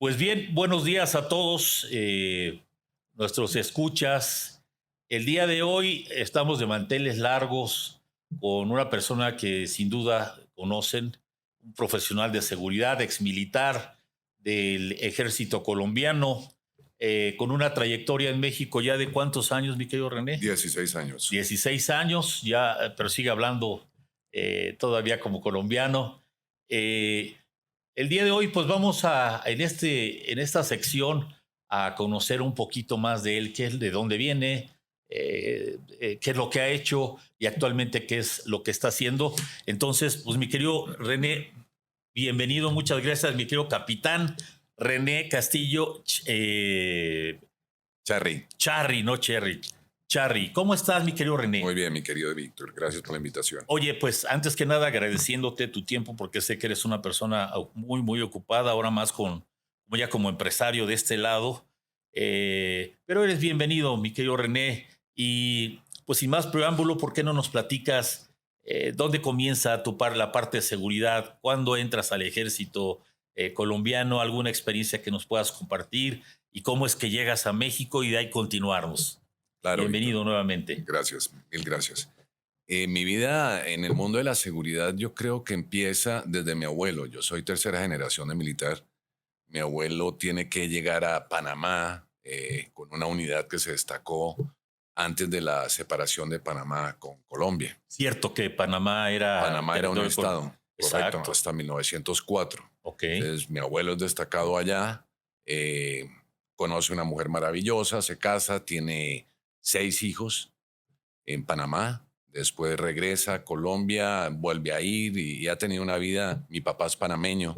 Pues bien, buenos días a todos, nuestros escuchas. El día de hoy estamos de manteles largos con una persona que sin duda conocen, un profesional de seguridad, exmilitar del ejército colombiano, con una trayectoria en México ya de cuántos años, mi querido René. 16 años. 16 años, ya, pero sigue hablando todavía como colombiano. Eh, el día de hoy, pues vamos en esta sección, a conocer un poquito más de él, de dónde viene, qué es lo que ha hecho y actualmente qué es lo que está haciendo. Entonces, pues mi querido René, bienvenido, muchas gracias, mi querido capitán René Castillo, Charry. Charry, no Cherry. Charry, ¿cómo estás, mi querido René? Muy bien, mi querido Víctor. Gracias por la invitación. Oye, pues antes que nada agradeciéndote tu tiempo porque sé que eres una persona muy, muy ocupada, ahora más ya como empresario de este lado. Pero eres bienvenido, mi querido René. Y pues sin más preámbulo, ¿por qué no nos platicas dónde comienza la parte de seguridad? ¿Cuándo entras al ejército colombiano? ¿Alguna experiencia que nos puedas compartir? ¿Y cómo es que llegas a México y de ahí continuarnos? Claro, Víctor. Bienvenido nuevamente. Gracias, mil gracias. Mi vida en el mundo de la seguridad yo creo que empieza desde mi abuelo. Yo soy tercera generación de militar. Mi abuelo tiene que llegar a Panamá con una unidad que se destacó antes de la separación de Panamá con Colombia. Cierto que Panamá era Panamá era un estado, correcto, Exacto. hasta 1904. Ok. Entonces, mi abuelo es destacado allá, eh, conoce una mujer maravillosa, se casa, tiene 6 hijos en Panamá, después regresa a Colombia, vuelve a ir y ha tenido una vida. Mi papá es panameño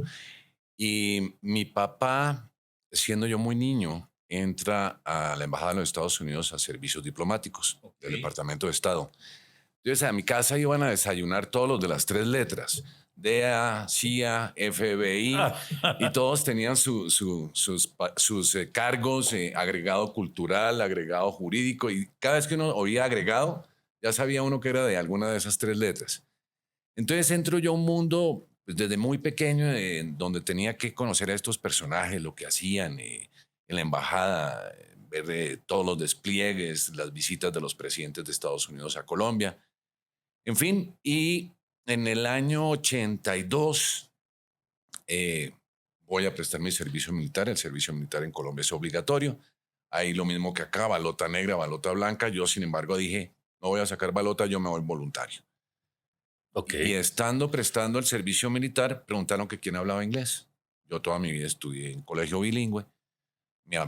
y mi papá, siendo yo muy niño, entra a la Embajada de los Estados Unidos a servicios diplomáticos del Ok. Departamento de Estado. Entonces a mi casa iban a desayunar todos los de las 3 letras, DEA, CIA, FBI, y todos tenían sus cargos, agregado cultural, agregado jurídico, y cada vez que uno oía agregado, ya sabía uno que era de alguna de esas 3 letras. Entonces entro yo a un mundo pues, desde muy pequeño, donde tenía que conocer a estos personajes, lo que hacían en la embajada, ver todos los despliegues, las visitas de los presidentes de Estados Unidos a Colombia. En fin, y en el año 82 voy a prestar mi servicio militar. El servicio militar en Colombia es obligatorio. Ahí lo mismo que acá, balota negra, balota blanca. Yo, sin embargo, dije, no voy a sacar balota, yo me voy voluntario. Ok. Y estando prestando el servicio militar, preguntaron que quién hablaba inglés. Yo toda mi vida estudié en colegio bilingüe.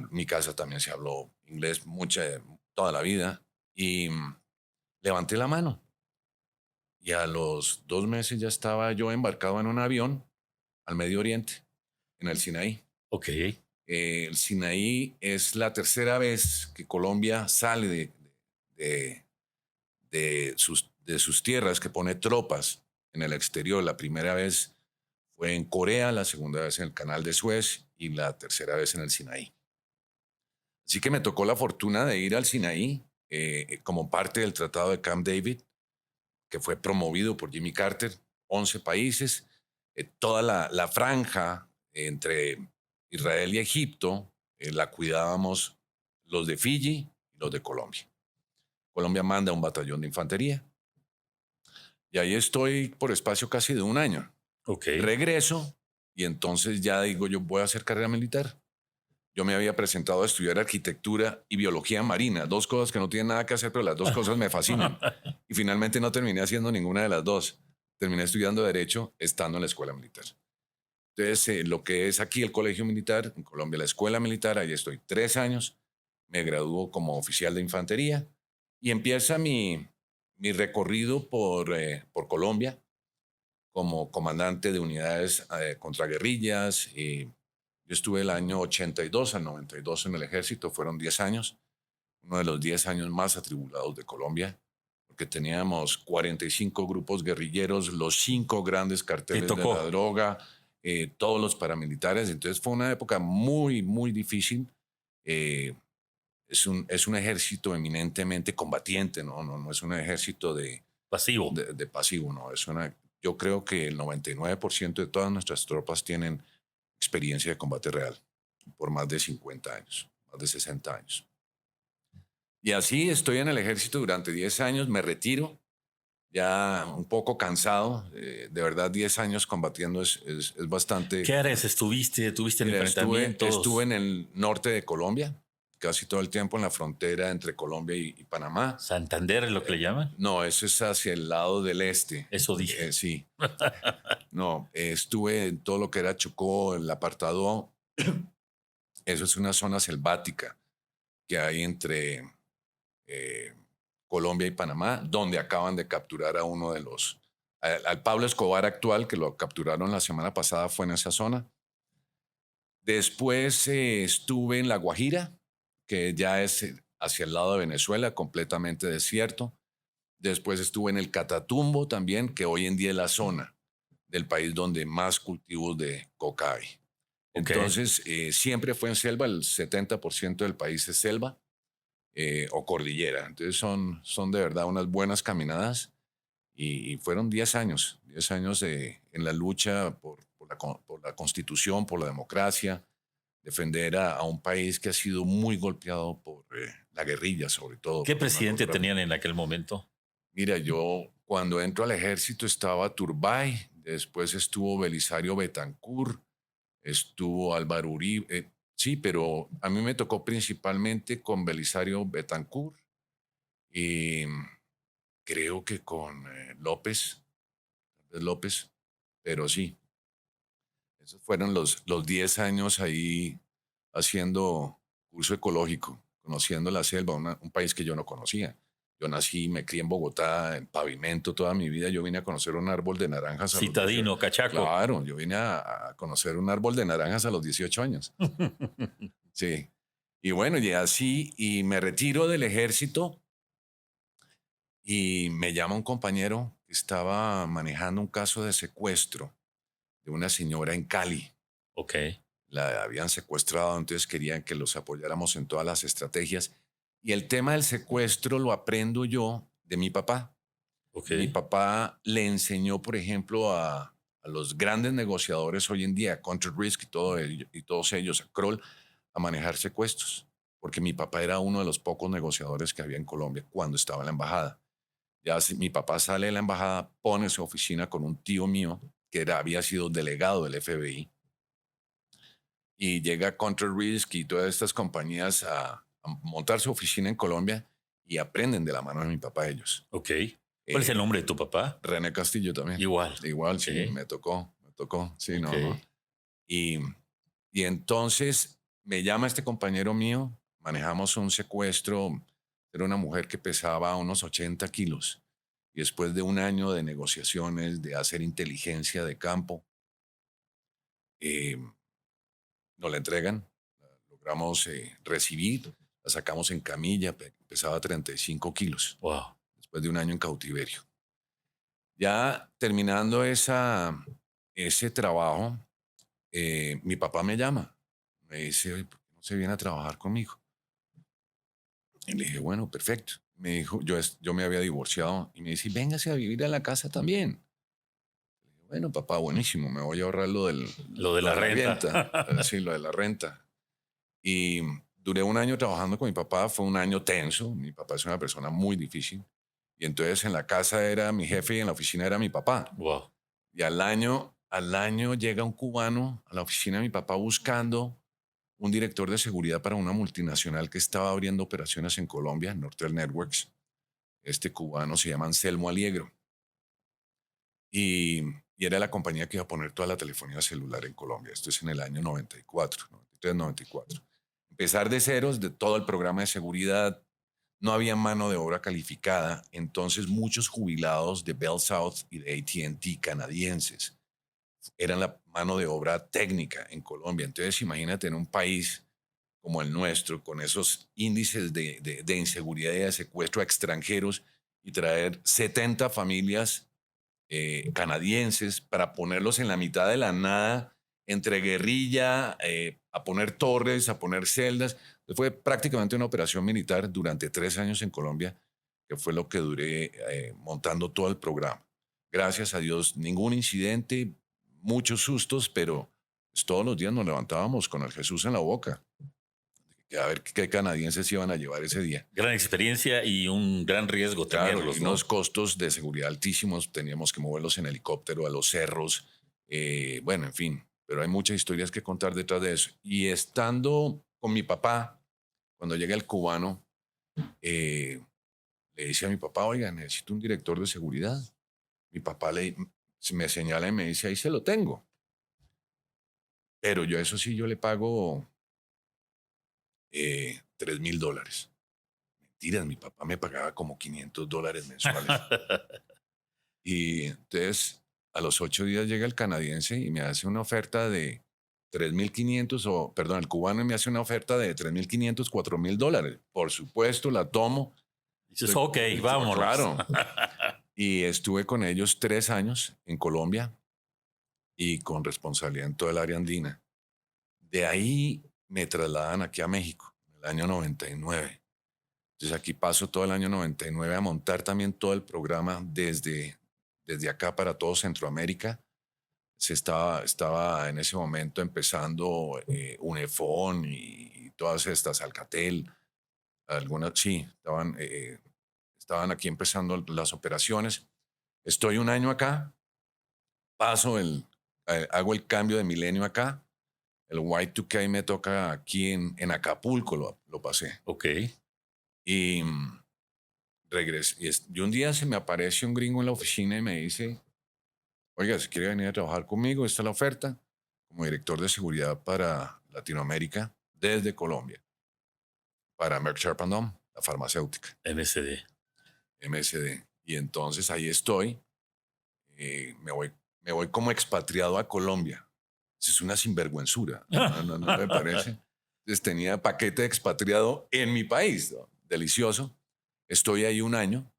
Mi casa también se habló inglés toda la vida. Y levanté la mano. Y a los 2 meses ya estaba yo embarcado en un avión al Medio Oriente, en el Sinaí. Ok. El Sinaí es la tercera vez que Colombia sale de, de sus tierras, que pone tropas en el exterior. La primera vez fue en Corea, la segunda vez en el Canal de Suez y la tercera vez en el Sinaí. Así que me tocó la fortuna de ir al Sinaí como parte del Tratado de Camp David, que fue promovido por Jimmy Carter, 11 países, toda la franja entre Israel y Egipto la cuidábamos los de Fiji y los de Colombia. Colombia manda un batallón de infantería y ahí estoy por espacio casi de un año. Ok. Regreso y entonces ya digo yo voy a hacer carrera militar. Yo me había presentado a estudiar arquitectura y biología marina, 2 cosas que no tienen nada que hacer, pero las 2 cosas me fascinan. Y finalmente no terminé haciendo ninguna de las dos. Terminé estudiando Derecho estando en la escuela militar. Entonces, lo que es aquí el colegio militar, en Colombia la escuela militar, ahí estoy 3 años, me graduó como oficial de infantería y empieza mi recorrido por Colombia como comandante de unidades contra guerrillas. Yo estuve el año 82 al 92 en el ejército, fueron 10 años, uno de los 10 años más atribulados de Colombia, porque teníamos 45 grupos guerrilleros, los 5 grandes carteles de la droga, todos los paramilitares. Entonces fue una época muy, muy difícil. Es un ejército eminentemente combatiente, no es un ejército Pasivo. de pasivo, no. Yo creo que el 99% de todas nuestras tropas tienen experiencia de combate real. por más de 50 años, más de 60 años. Y así estoy en el ejército durante 10 años, me retiro, ya un poco cansado. De verdad, 10 años combatiendo es bastante. ¿Qué áreas estuviste? ¿Tuviste en Mira, estuve enfrentamientos? en el norte de Colombia, casi todo el tiempo en la frontera entre Colombia y Panamá. ¿Santander es lo que le llaman? No, eso es hacia el lado del este. Eso dije. Sí. No, estuve en todo lo que era Chocó, el apartado. Eso es una zona selvática que hay entre eh, Colombia y Panamá, donde acaban de capturar a uno de los. Al Pablo Escobar actual, que lo capturaron la semana pasada, fue en esa zona. Después estuve en La Guajira, que ya es hacia el lado de Venezuela, completamente desierto. Después estuve en el Catatumbo también, que hoy en día es la zona del país donde más cultivos de coca hay. Ok. Entonces, siempre fue en selva, el 70% del país es selva o cordillera. Entonces, son de verdad unas buenas caminadas y fueron 10 años, 10 años en la lucha por la constitución, por la democracia, defender a un país que ha sido muy golpeado por la guerrilla, sobre todo ¿Qué por el presidente narcotráfico. tenían en aquel momento? Mira, yo cuando entro al ejército estaba Turbay, después estuvo Belisario Betancur, estuvo Álvaro Uribe. Sí, pero a mí me tocó principalmente con Belisario Betancur y creo que con López, pero sí, esos fueron los 10 años ahí haciendo curso ecológico, conociendo la selva, un país que yo no conocía. Yo nací, me crié en Bogotá, en pavimento toda mi vida. Yo vine a conocer un árbol de naranjas a los 18. Citadino, Cachaco. Claro, yo vine a conocer un árbol de naranjas a los 18 años. Sí. Y bueno, y así, y me retiro del ejército y me llama un compañero que estaba manejando un caso de secuestro de una señora en Cali. Ok. La habían secuestrado, entonces querían que los apoyáramos en todas las estrategias. Y el tema del secuestro lo aprendo yo de mi papá. Ok. Mi papá le enseñó, por ejemplo, a los grandes negociadores hoy en día, a Country Risk y todos ellos, a Kroll, a manejar secuestros. Porque mi papá era uno de los pocos negociadores que había en Colombia cuando estaba en la embajada. Ya mi papá sale de la embajada, pone su oficina con un tío mío que había sido delegado del FBI y llega Country Risk y todas estas compañías a montar su oficina en Colombia y aprenden de la mano de mi papá ellos. Ok. ¿Cuál es el nombre de tu papá? René Castillo también. Igual. Igual, Ok. sí, me tocó, sí, Ok. no. Y, y entonces me llama este compañero mío, manejamos un secuestro, era una mujer que pesaba unos 80 kilos y después de un año de negociaciones, de hacer inteligencia de campo, eh, nos la entregan, la logramos recibir, la sacamos en camilla, pesaba 35 kilos, Wow. después de un año en cautiverio. Ya terminando ese trabajo, mi papá me llama, me dice, oye, ¿por qué no se viene a trabajar conmigo? Y le dije, bueno, perfecto. Me dijo, yo me había divorciado y me dice, véngase a vivir a la casa también. Le dije, bueno, papá, buenísimo, me voy a ahorrar Lo de lo la de la renta. renta. Sí, lo de la renta. Y duré un año trabajando con mi papá, fue un año tenso. Mi papá es una persona muy difícil. Y entonces en la casa era mi jefe y en la oficina era mi papá. Wow. Y al año llega un cubano a la oficina de mi papá buscando un director de seguridad para una multinacional que estaba abriendo operaciones en Colombia, Nortel Networks. Este cubano se llama Anselmo Aliegro. Y, y era la compañía que iba a poner toda la telefonía celular en Colombia. Esto es en el año 94, 93, 94. Empezar de ceros, de todo el programa de seguridad, no había mano de obra calificada, entonces muchos jubilados de Bell South y de AT&T canadienses eran la mano de obra técnica en Colombia. Entonces imagínate en un país como el nuestro, con esos índices de inseguridad y de secuestro a extranjeros y traer 70 familias canadienses para ponerlos en la mitad de la nada, entre guerrilla, a poner torres, a poner celdas. Fue prácticamente una operación militar durante 3 años en Colombia, que fue lo que duré montando todo el programa. Gracias a Dios, ningún incidente, muchos sustos, pero pues todos los días nos levantábamos con el Jesús en la boca, a ver qué canadienses iban a llevar ese día. Gran experiencia y un gran riesgo Claro, tenerlos, y ¿no? unos costos de seguridad altísimos, teníamos que moverlos en helicóptero a los cerros, bueno, en fin, pero hay muchas historias que contar detrás de eso. Y estando con mi papá, cuando llega el cubano, le dice a mi papá, oiga, necesito un director de seguridad. Mi papá me señala y me dice, ahí se lo tengo. Pero yo eso sí, yo le pago $3,000. Mentiras, mi papá me pagaba como $500 mensuales. Y entonces, a los 8 días llega el canadiense y me hace una oferta de 3,500, o perdón, el cubano me hace una oferta de 3,500, $4,000. Por supuesto, la tomo. Dices, ok, vámonos. Claro. Y estuve con ellos 3 años en Colombia y con responsabilidad en todo el área andina. De ahí me trasladan aquí a México, en el año 99. Entonces aquí paso todo el año 99 a montar también todo el programa desde acá para todo Centroamérica. Estaba en ese momento empezando Unifón y todas estas, Alcatel, algunas, sí, estaban aquí empezando las operaciones. Estoy un año acá, hago el cambio de milenio acá. El Y2K me toca aquí en Acapulco, lo pasé. Ok. Y regresé. Y un día se me aparece un gringo en la oficina y me dice, oiga, si quiere venir a trabajar conmigo, esta es la oferta, como director de seguridad para Latinoamérica desde Colombia, para Merck Sharp and Dohme, la farmacéutica, MSD. MSD. Y entonces ahí estoy, me voy como expatriado a Colombia. Es una sinvergüenzura, ¿no me parece? Entonces tenía paquete de expatriado en mi país, ¿no? Delicioso. Estoy ahí un año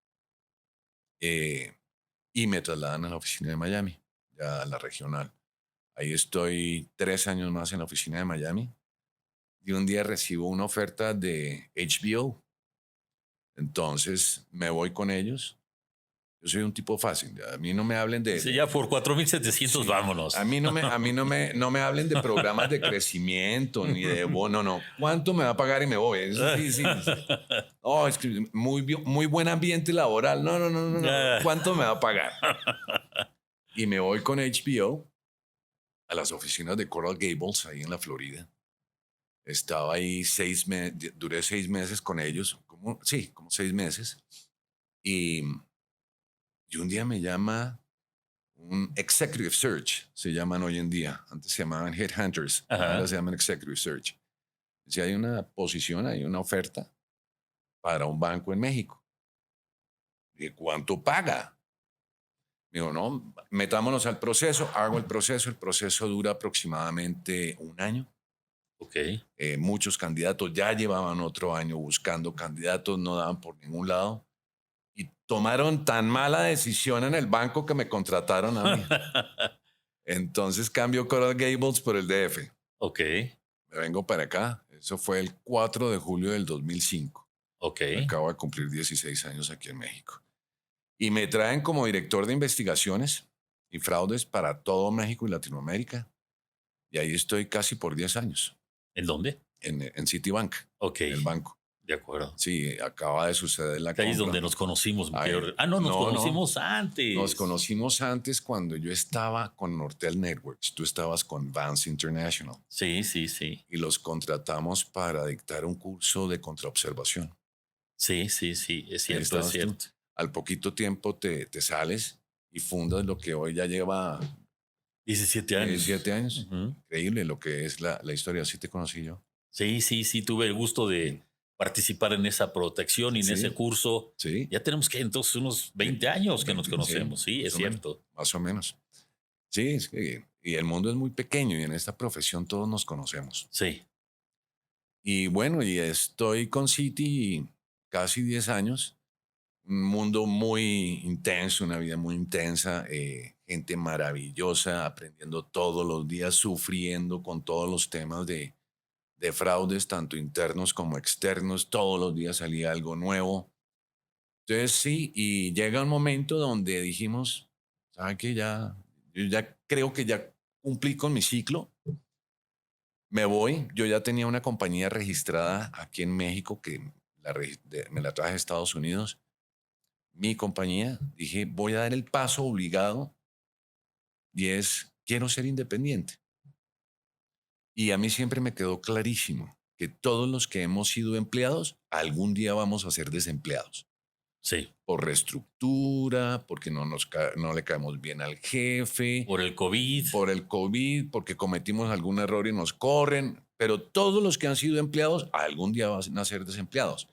y me trasladan a la oficina de Miami, ya a la regional. Ahí estoy 3 años más en la oficina de Miami y un día recibo una oferta de HBO. Entonces me voy con ellos. Yo soy un tipo fácil. A mí no me hablen de... Dice, ya por 4,700 sí, vámonos. a mí no me hablen de programas de crecimiento ni de bono, no. ¿Cuánto me va a pagar y me voy? Eso sí, sí. Oh, es que muy buen ambiente laboral. No. ¿Cuánto me va a pagar? Y me voy con HBO a las oficinas de Coral Gables, ahí en la Florida. Estaba ahí duré 6 meses con ellos, como 6 meses. Y un día me llama un Executive Search, se llaman hoy en día. Antes se llamaban Headhunters, ahora se llaman Executive Search. Si hay una posición, hay una oferta para un banco en México. ¿Y cuánto paga? Digo, no, metámonos al proceso, hago el proceso dura aproximadamente un año. Ok. Muchos candidatos ya llevaban otro año buscando candidatos, no daban por ningún lado. Y tomaron tan mala decisión en el banco que me contrataron a mí. Entonces cambio Coral Gables por el DF. Ok. Me vengo para acá. Eso fue el 4 de julio del 2005. Ok. Acabo de cumplir 16 años aquí en México. Y me traen como director de investigaciones y fraudes para todo México y Latinoamérica. Y ahí estoy casi por 10 años. ¿En dónde? En Citibank. Ok. En el banco. De acuerdo. Sí, acaba de suceder la compra. Ahí es donde nos conocimos. Ay, nos no, conocimos antes. Nos conocimos antes cuando yo estaba con Nortel Networks. Tú estabas con Vance International. Sí. Y los contratamos para dictar un curso de contraobservación. Sí. Es cierto, es cierto. Al poquito tiempo te sales y fundas lo que hoy ya lleva 17 años. 17 años. Increíble lo que es la historia. Así te conocí yo. Sí. Tuve el gusto de participar en esa protección y en ese curso. Sí. Ya tenemos que entonces unos 20 años que nos conocemos. Sí, es cierto. Más o menos. Sí, es que, y el mundo es muy pequeño y en esta profesión todos nos conocemos. Sí. Y bueno, y estoy con Citi casi 10 años. Un mundo muy intenso, una vida muy intensa, gente maravillosa, aprendiendo todos los días, sufriendo con todos los temas de fraudes, tanto internos como externos. Todos los días salía algo nuevo. Entonces sí, y llega un momento donde dijimos, ¿sabe qué? Yo ya creo que ya cumplí con mi ciclo. Me voy. Yo ya tenía una compañía registrada aquí en México que me la traje a Estados Unidos. Mi compañía, dije, voy a dar el paso obligado y es, quiero ser independiente. Y a mí siempre me quedó clarísimo que todos los que hemos sido empleados, algún día vamos a ser desempleados. Sí. Por reestructura, porque no le caemos bien al jefe, Por el COVID. por el COVID, porque cometimos algún error y nos corren. Pero todos los que han sido empleados, algún día van a ser desempleados.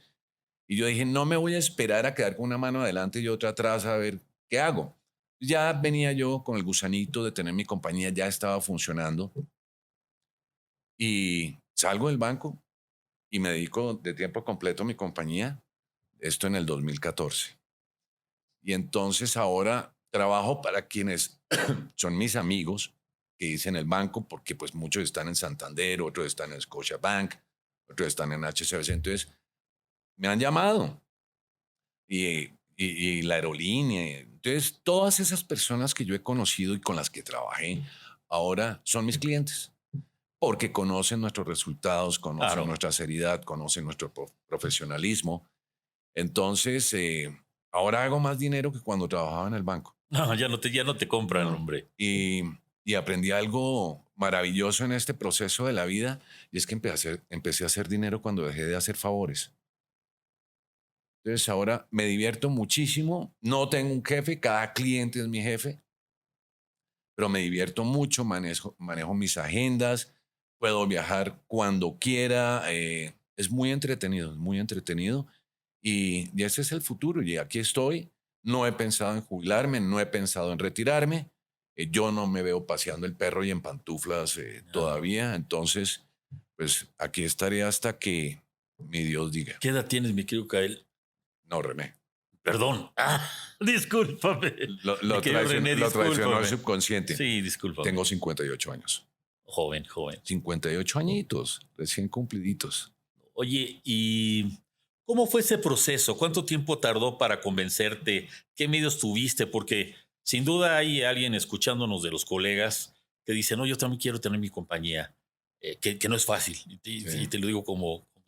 Y yo dije, no me voy a esperar a quedar con una mano adelante y otra atrás a ver qué hago. Ya venía yo con el gusanito de tener mi compañía, ya estaba funcionando. Y salgo del banco y me dedico de tiempo completo a mi compañía, esto en el 2014. Y entonces ahora trabajo para quienes son mis amigos que hice en el banco, porque pues muchos están en Santander, otros están en Scotiabank, otros están en HCBC. Entonces me han llamado y la aerolínea. Entonces todas esas personas que yo he conocido y con las que trabajé ahora son mis clientes, porque conocen nuestros resultados, conocen Claro. nuestra seriedad, conocen nuestro profesionalismo. Entonces, ahora hago más dinero que cuando trabajaba en el banco. No, ya no te compran, No. hombre. Y aprendí algo maravilloso en este proceso de la vida, y es que empecé a hacer dinero cuando dejé de hacer favores. Entonces ahora me divierto muchísimo, no tengo un jefe, cada cliente es mi jefe, pero me divierto mucho, manejo mis agendas, puedo viajar cuando quiera, es muy entretenido, es muy entretenido. Y ese es el futuro. Y aquí estoy. No he pensado en jubilarme, no he pensado en retirarme. Yo no me veo paseando el perro y en pantuflas No. todavía. Entonces, pues aquí estaré hasta que mi Dios diga. ¿Qué edad tienes, mi querido Kael? No, René. Perdón. Discúlpame. Mi querido René, Lo traicionó el discúlpame. subconsciente. Sí, discúlpame. Tengo 58 años. Joven, joven. 58 añitos, recién cumpliditos. Oye, ¿y cómo fue ese proceso? ¿Cuánto tiempo tardó para convencerte? ¿Qué medios tuviste? Porque sin duda hay alguien escuchándonos de los colegas que dice, no, yo también quiero tener mi compañía, que no es fácil. Y Sí. te lo digo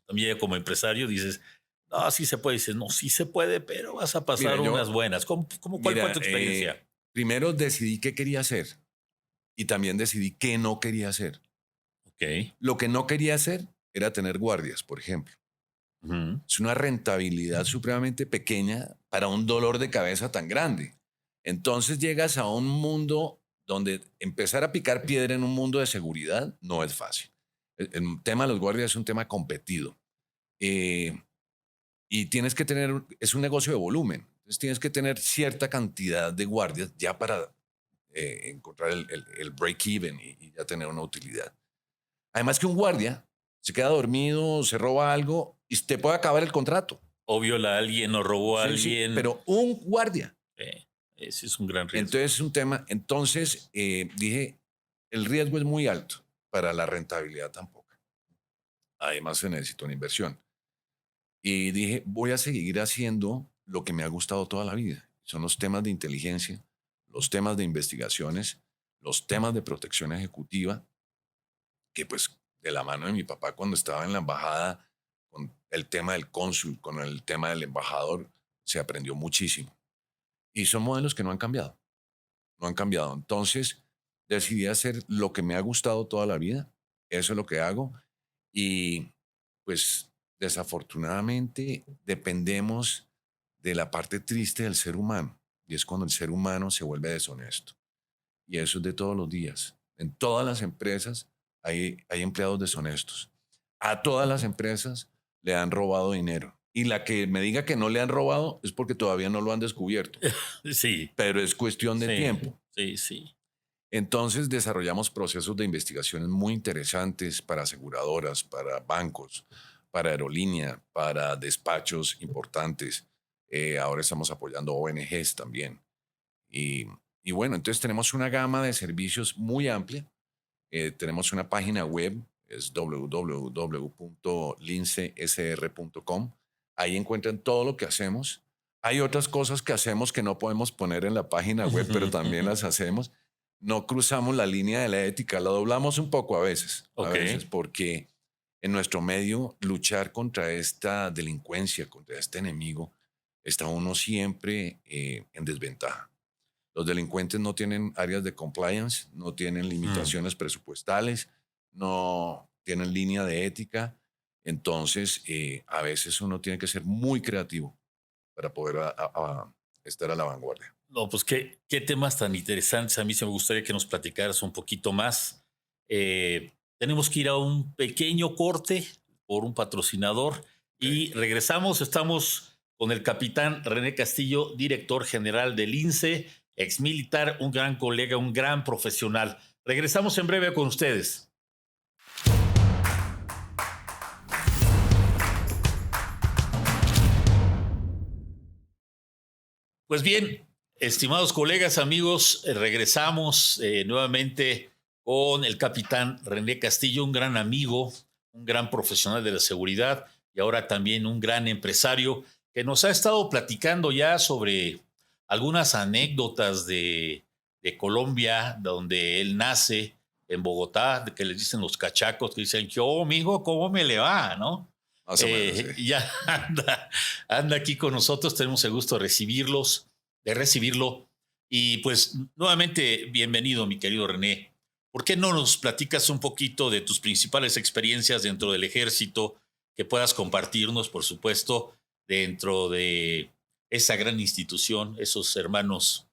también como empresario, dices, no, sí se puede. Dices, no, sí se puede, pero vas a pasar Mira, unas buenas. ¿Cuál fue mira, tu experiencia? primero decidí qué quería hacer y también decidí qué no quería hacer. Ok. Lo que no quería hacer era tener guardias, por ejemplo. Ujú. Es una rentabilidad supremamente pequeña para un dolor de cabeza tan grande. Entonces llegas a un mundo donde empezar a picar piedra en un mundo de seguridad no es fácil. El tema de los guardias es un tema competido. Eh, y tienes que tener, es un negocio de volumen. Entonces tienes que tener cierta cantidad de guardias ya para encontrar el break-even y ya tener una utilidad. Además que un guardia se queda dormido, se roba algo y te puede acabar el contrato. O viola a alguien o robó a Sí, sí, alguien. pero un guardia. Ese es un gran riesgo. Entonces es un tema. Entonces dije, el riesgo es muy alto para la rentabilidad tampoco. Además se necesita una inversión. Y dije, voy a seguir haciendo lo que me ha gustado toda la vida. Son los temas de inteligencia, los temas de investigaciones, los temas de protección ejecutiva, que pues de la mano de mi papá cuando estaba en la embajada, con el tema del cónsul, con el tema del embajador, se aprendió muchísimo. Y son modelos que no han cambiado, no han cambiado. Entonces decidí hacer lo que me ha gustado toda la vida, eso es lo que hago. Y pues desafortunadamente dependemos de la parte triste del ser humano, y es cuando el ser humano se vuelve deshonesto. Y eso es de todos los días. En todas las empresas hay empleados deshonestos. A todas las empresas le han robado dinero. Y la que me diga que no le han robado es porque todavía no lo han descubierto. Sí, Pero es cuestión de sí, tiempo. sí, sí. Entonces desarrollamos procesos de investigaciones muy interesantes para aseguradoras, para bancos, para aerolínea, para despachos importantes. Ahora estamos apoyando ONGs también. Y, y bueno, entonces tenemos una gama de servicios muy amplia. Tenemos una página web, es www.lincesr.com. Ahí encuentran todo lo que hacemos. Hay otras cosas que hacemos que no podemos poner en la página web, pero también las hacemos. no cruzamos la línea de la ética, la doblamos un poco Ok. a veces, porque en nuestro medio luchar contra esta delincuencia, contra este enemigo, está uno siempre en desventaja. Los delincuentes no tienen áreas de compliance, no tienen Mm. limitaciones presupuestales, no tienen línea de ética. Entonces, a veces uno tiene que ser muy creativo para poder estar a la vanguardia. No, pues qué temas tan interesantes. A mí se me gustaría que nos platicaras un poquito más. Tenemos que ir a un pequeño corte por un patrocinador Okay. y regresamos. Estamos con el capitán René Castillo, director general del INSE, ex militar, un gran colega, un gran profesional. Regresamos en breve con ustedes. Pues bien, estimados colegas, amigos, regresamos nuevamente con el capitán René Castillo, un gran amigo, un gran profesional de la seguridad y ahora también un gran empresario que nos ha estado platicando ya sobre algunas anécdotas de Colombia, donde él nace, en Bogotá, que les dicen los cachacos, que dicen, yo, mijo, ¿cómo me le va? ¿No? Más o menos, sí. Ya anda aquí con nosotros, tenemos el gusto de recibirlo. Y pues nuevamente, bienvenido, mi querido René. ¿Por qué no nos platicas un poquito de tus principales experiencias dentro del ejército que puedas compartirnos, por supuesto, dentro de esa gran institución, esos hermanos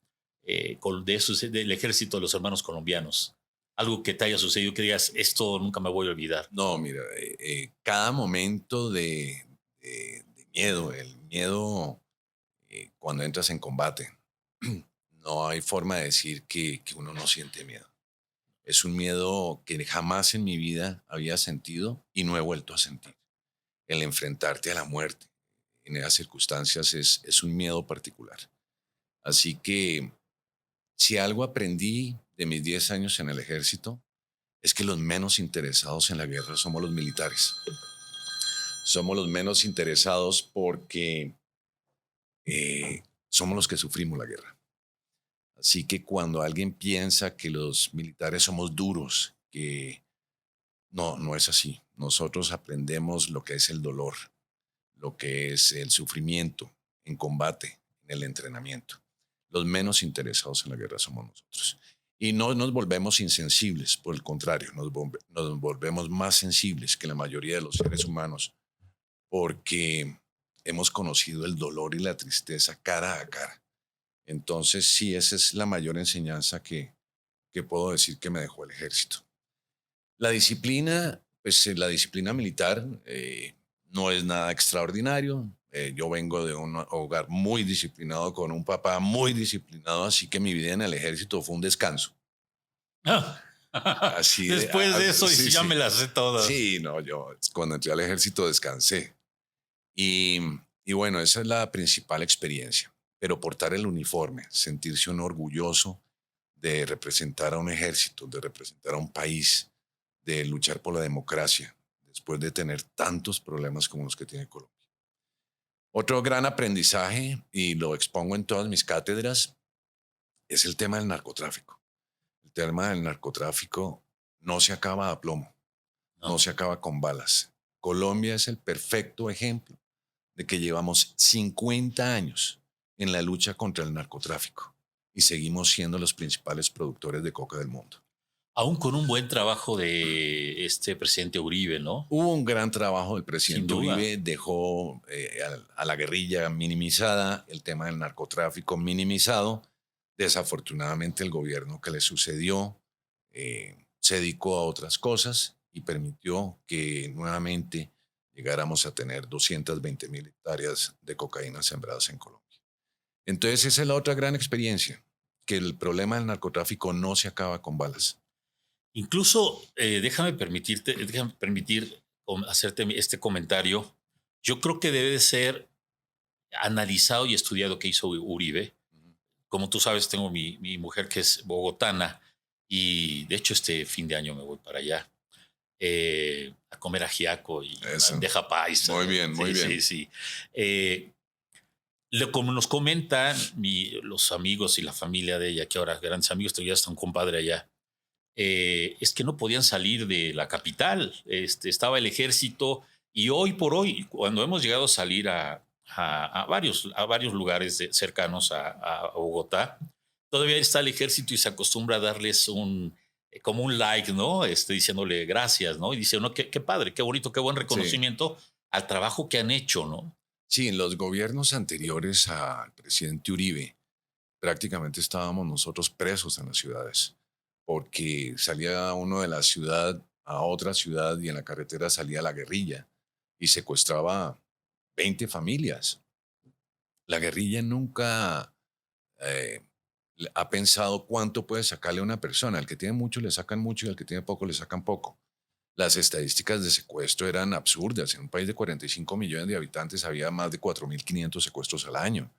del ejército de los hermanos colombianos? Algo que te haya sucedido que digas, esto nunca me voy a olvidar. No, mira, cada momento de miedo, el miedo cuando entras en combate, no hay forma de decir que uno no siente miedo. Es un miedo que jamás en mi vida había sentido y no he vuelto a sentir. El enfrentarte a la muerte en esas circunstancias es un miedo particular. Así que si algo aprendí de mis 10 años en el ejército, es que los menos interesados en la guerra somos los militares. Somos los menos interesados porque somos los que sufrimos la guerra. Así que cuando alguien piensa que los militares somos duros, que no, no es así. Nosotros aprendemos lo que es el dolor, lo que es el sufrimiento en combate, en el entrenamiento. Los menos interesados en la guerra somos nosotros. Y no nos volvemos insensibles, por el contrario, nos volvemos más sensibles que la mayoría de los seres humanos porque hemos conocido el dolor y la tristeza cara a cara. Entonces, sí, esa es la mayor enseñanza que puedo decir que me dejó el ejército. La disciplina, pues la disciplina militar no es nada extraordinario. Yo vengo de un hogar muy disciplinado, con un papá muy disciplinado, así que mi vida en el ejército fue un descanso. Así Después de eso, y sí, si ya sí. me las sé todas. Sí, no, yo cuando entré al ejército descansé. Y, y bueno, esa es la principal experiencia. Pero portar el uniforme, sentirse uno orgulloso de representar a un ejército, de representar a un país, de luchar por la democracia, después de tener tantos problemas como los que tiene Colombia. Otro gran aprendizaje, y lo expongo en todas mis cátedras, es el tema del narcotráfico. El tema del narcotráfico no se acaba a plomo, no No. se acaba con balas. Colombia es el perfecto ejemplo de que llevamos 50 años en la lucha contra el narcotráfico y seguimos siendo los principales productores de coca del mundo. Aún con un buen trabajo de este presidente Uribe, ¿no? Hubo un gran trabajo del Sin presidente duda. Uribe, dejó a la guerrilla minimizada, el tema del narcotráfico minimizado. Desafortunadamente el gobierno que le sucedió se dedicó a otras cosas y permitió que nuevamente llegáramos a tener 220,000 hectáreas de cocaína sembradas en Colombia. Entonces esa es la otra gran experiencia, que el problema del narcotráfico no se acaba con balas. Incluso, déjame permitir hacerte este comentario. Yo creo que debe ser analizado y estudiado qué hizo Uribe. Como tú sabes, tengo mi mujer que es bogotana y de hecho este fin de año me voy para allá a comer ajiaco y Eso. bandeja paisa. Muy bien, muy Sí, bien. sí, sí. Eh, Como nos comentan los amigos y la familia de ella, que ahora grandes amigos, todavía está un compadre allá, es que no podían salir de la capital. Estaba el ejército y hoy por hoy, cuando hemos llegado a salir a varios lugares cercanos a Bogotá, todavía está el ejército y se acostumbra a darles como un like, ¿no? Diciéndole gracias, ¿no? Y dice, no, qué padre, qué bonito, qué buen Sí. reconocimiento al trabajo que han hecho, ¿no? Sí, en los gobiernos anteriores al presidente Uribe, prácticamente estábamos nosotros presos en las ciudades, porque salía uno de la ciudad a otra ciudad y en la carretera salía la guerrilla y secuestraba 20 familias. La guerrilla nunca eh, ha pensado cuánto puede sacarle a una persona. Al que tiene mucho le sacan mucho y al que tiene poco le sacan poco. Las estadísticas de secuestro eran absurdas. En un país de 45 millones de habitantes había más de 4.500 secuestros al año.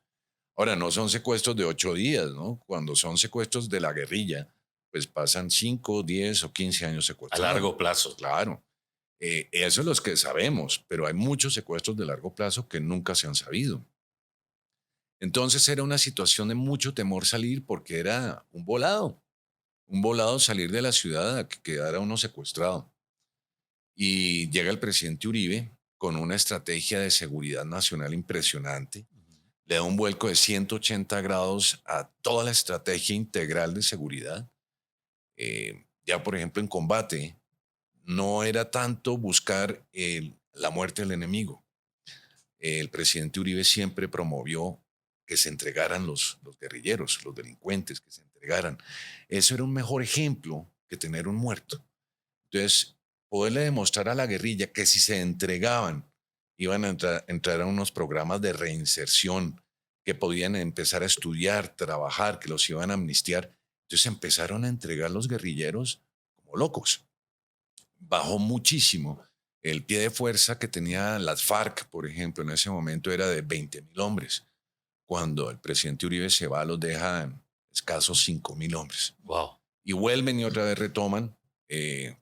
Ahora, no son secuestros de 8 días, ¿no? Cuando son secuestros de la guerrilla, pues pasan 5, 10 o 15 años A secuestrados. largo plazo. Claro. Eso es los que sabemos, pero hay muchos secuestros de largo plazo que nunca se han sabido. Entonces era una situación de mucho temor salir porque era un volado salir de la ciudad a que quedara uno secuestrado. Y llega el presidente Uribe con una estrategia de seguridad nacional impresionante, le da un vuelco de 180 grados a toda la estrategia integral de seguridad. Ya, por ejemplo, en combate, no era tanto buscar la muerte del enemigo. El presidente Uribe siempre promovió que se entregaran los guerrilleros, los delincuentes, que se entregaran. Eso era un mejor ejemplo que tener un muerto. Entonces, poderle demostrar a la guerrilla que si se entregaban, iban a entrar a unos programas de reinserción, que podían empezar a estudiar, trabajar, que los iban a amnistiar. Entonces empezaron a entregar los guerrilleros como locos. Bajó muchísimo. El pie de fuerza que tenía las FARC, por ejemplo, en ese momento era de 20.000 hombres. Cuando el presidente Uribe se va, los deja en escasos 5.000 hombres. Wow. Y vuelven y otra vez retoman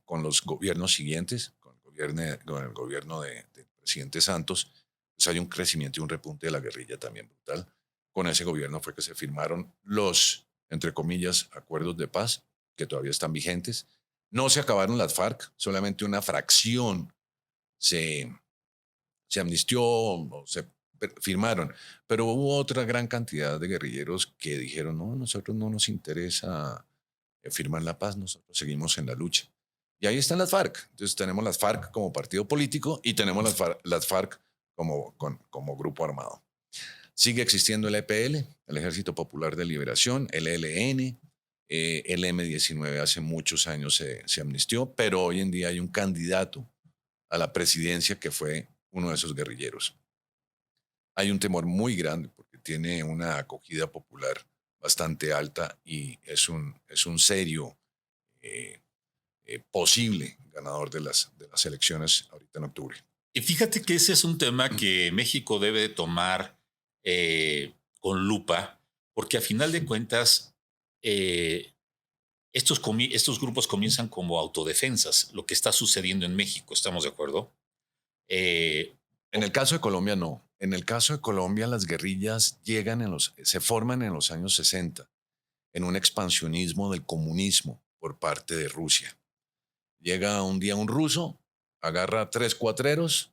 con los gobiernos siguientes, con el gobierno del presidente Santos, pues hay un crecimiento y un repunte de la guerrilla también brutal. Con ese gobierno fue que se firmaron los, entre comillas, acuerdos de paz, que todavía están vigentes. No se acabaron las FARC, solamente una fracción se, se amnistió o se firmaron, pero hubo otra gran cantidad de guerrilleros que dijeron, no, nosotros no nos interesa firmar la paz, nosotros seguimos en la lucha. Y ahí están las FARC. Entonces tenemos las FARC como partido político y tenemos las FARC como grupo armado. Sigue existiendo el EPL, el Ejército Popular de Liberación, el ELN, el M-19 hace muchos años se amnistió, pero hoy en día hay un candidato a la presidencia que fue uno de esos guerrilleros. Hay un temor muy grande porque tiene una acogida popular bastante alta y es un serio eh, posible ganador de las elecciones ahorita en octubre. Y fíjate que ese es un tema que México debe de tomar con lupa, porque a final de cuentas, eh, estos grupos comienzan como autodefensas, lo que está sucediendo en México, ¿estamos de acuerdo? Eh, En el caso de Colombia, no. En el caso de Colombia, las guerrillas se forman en los años 60 en un expansionismo del comunismo por parte de Rusia. Llega un día un ruso, agarra a 3 cuatreros,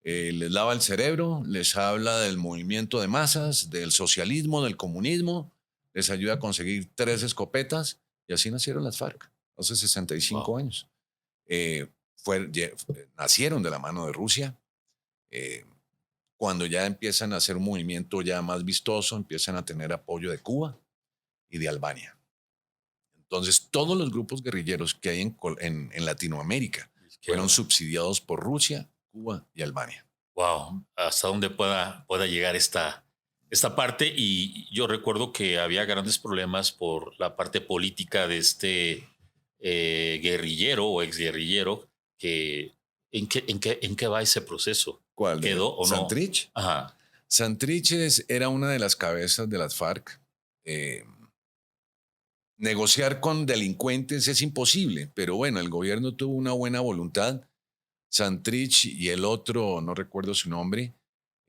les lava el cerebro, les habla del movimiento de masas, del socialismo, del comunismo, les ayuda a conseguir 3 escopetas y así nacieron las FARC hace 65 wow. años. Eh, nacieron de la mano de Rusia. Eh, Cuando ya empiezan a hacer un movimiento ya más vistoso, empiezan a tener apoyo de Cuba y de Albania. Entonces, todos los grupos guerrilleros que hay en Latinoamérica fueron subsidiados por Rusia, Cuba y Albania. Wow, hasta dónde pueda llegar esta parte. Y yo recuerdo que había grandes problemas por la parte política de este guerrillero o exguerrillero. ¿En qué va ese proceso? ¿Cuál? ¿Quedó o no? ¿Santrich? Ajá. Santrich era una de las cabezas de las FARC. Negociar con delincuentes es imposible, pero bueno, el gobierno tuvo una buena voluntad. Santrich y el otro, no recuerdo su nombre,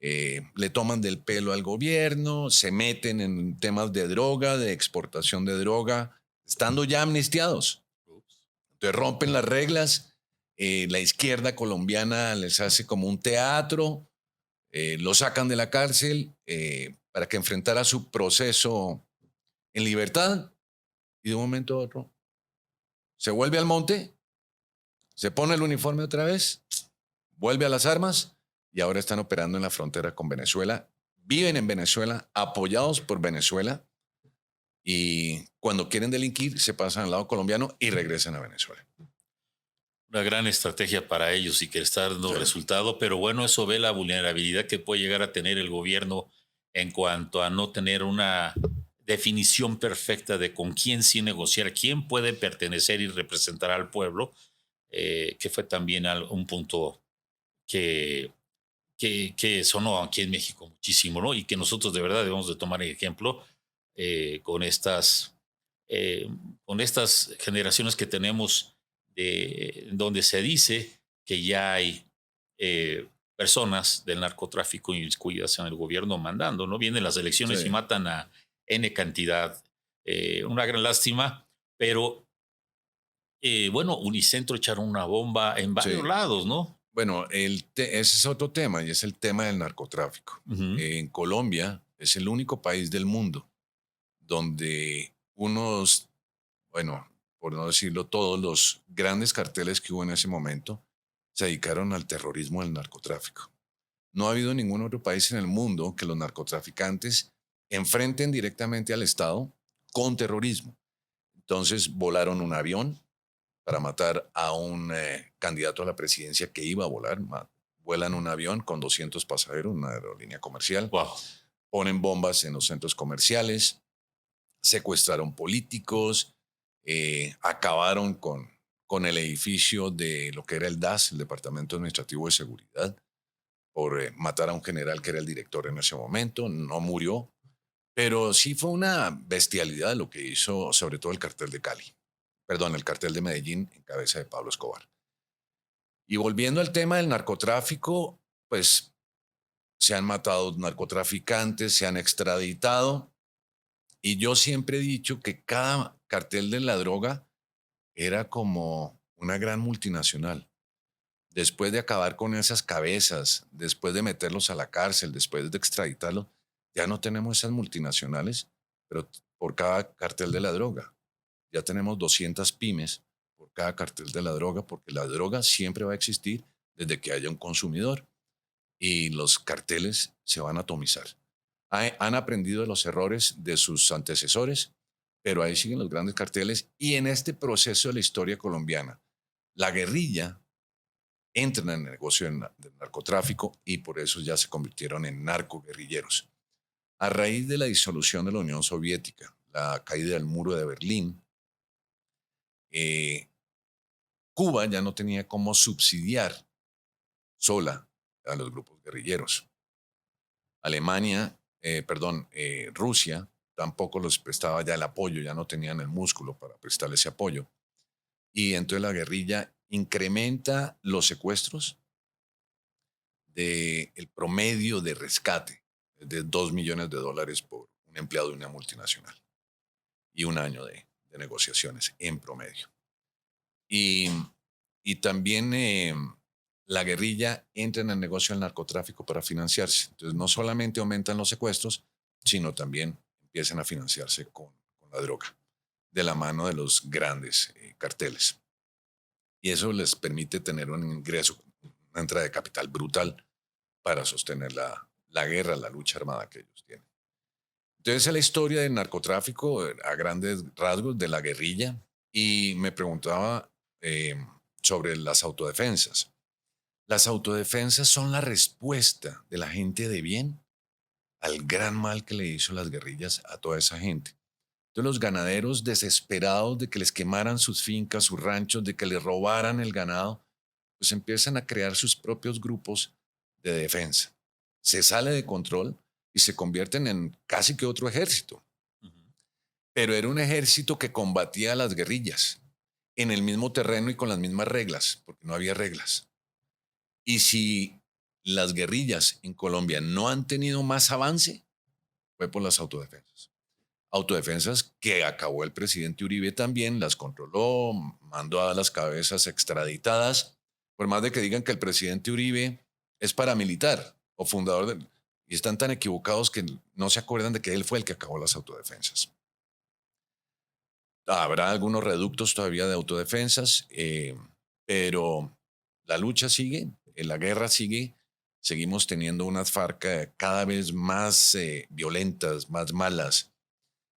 le toman del pelo al gobierno, se meten en temas de droga, de exportación de droga, estando ya amnistiados. Entonces rompen las reglas, la izquierda colombiana les hace como un teatro, lo sacan de la cárcel para que enfrentara su proceso en libertad y de un momento a otro se vuelve al monte, se pone el uniforme otra vez, vuelve a las armas y ahora están operando en la frontera con Venezuela. Viven en Venezuela, apoyados por Venezuela y cuando quieren delinquir se pasan al lado colombiano y regresan a Venezuela. Una gran estrategia para ellos y que está dando resultado, pero bueno, eso ve la vulnerabilidad que puede llegar a tener el gobierno en cuanto a no tener una definición perfecta de con quién sí negociar, quién puede pertenecer y representar al pueblo, que fue también un punto que, que sonó aquí en México muchísimo, ¿no? Y que nosotros de verdad debemos de tomar ejemplo con eh, con estas generaciones que tenemos donde se dice que ya hay personas del narcotráfico inmiscuidas en el gobierno mandando, ¿no? Vienen las elecciones y matan a N cantidad. Una gran lástima, pero bueno, Unicentro echaron una bomba en varios lados, ¿no? Bueno, ese es otro tema y es el tema del narcotráfico. En Colombia es el único país del mundo donde unos, bueno, por no decirlo, todos los grandes carteles que hubo en ese momento se dedicaron al terrorismo del narcotráfico. No ha habido ningún otro país en el mundo que los narcotraficantes enfrenten directamente al Estado con terrorismo. Entonces volaron un avión para matar a un candidato a la presidencia que iba a volar. Vuelan un avión con 200 pasajeros, una aerolínea comercial. Wow. Ponen bombas en los centros comerciales, secuestraron políticos, acabaron con el edificio de lo que era el DAS, el Departamento Administrativo de Seguridad, por matar a un general que era el director en ese momento. No murió, pero sí fue una bestialidad lo que hizo sobre todo el cartel de Cali. Perdón, el cartel de Medellín en cabeza de Pablo Escobar. Y volviendo al tema del narcotráfico, pues se han matado narcotraficantes, se han extraditado. Y yo siempre he dicho que cada cartel de la droga era como una gran multinacional. Después de acabar con esas cabezas, después de meterlos a la cárcel, después de extraditarlos, ya no tenemos esas multinacionales, pero por cada cartel de la droga. Ya tenemos 200 pymes por cada cartel de la droga, porque la droga siempre va a existir desde que haya un consumidor y los carteles se van a atomizar. Han aprendido de los errores de sus antecesores, pero ahí siguen los grandes carteles y en este proceso de la historia colombiana, la guerrilla entra en el negocio del narcotráfico y por eso ya se convirtieron en narcoguerrilleros. A raíz de la disolución de la Unión Soviética, la caída del muro de Berlín, Cuba ya no tenía cómo subsidiar sola a los grupos guerrilleros. Rusia tampoco les prestaba ya el apoyo, ya no tenían el músculo para prestarle ese apoyo. Y entonces la guerrilla incrementa los secuestros del promedio de rescate de $2 millones por un empleado de una multinacional y un año de negociaciones en promedio. Y también la guerrilla entra en el negocio del narcotráfico para financiarse. Entonces no solamente aumentan los secuestros, sino también empiezan a financiarse con la droga, de la mano de los grandes carteles. Y eso les permite tener un ingreso, una entrada de capital brutal para sostener la guerra, la lucha armada que ellos tienen. Entonces es la historia del narcotráfico a grandes rasgos, de la guerrilla, y me preguntaba sobre las autodefensas. Las autodefensas son la respuesta de la gente de bien al gran mal que le hizo las guerrillas a toda esa gente. Entonces los ganaderos desesperados de que les quemaran sus fincas, sus ranchos, de que les robaran el ganado, pues empiezan a crear sus propios grupos de defensa. Se sale de control y se convierten en casi que otro ejército. Pero era un ejército que combatía a las guerrillas en el mismo terreno y con las mismas reglas, porque no había reglas. Y si las guerrillas en Colombia no han tenido más avance fue por las autodefensas. Autodefensas que acabó el presidente Uribe también, las controló, mandó a las cabezas extraditadas, por más de que digan que el presidente Uribe es paramilitar o fundador del... Y están tan equivocados que no se acuerdan de que él fue el que acabó las autodefensas. Habrá algunos reductos todavía de autodefensas, pero la lucha sigue, la guerra sigue. Seguimos teniendo unas FARC cada vez más violentas, más malas.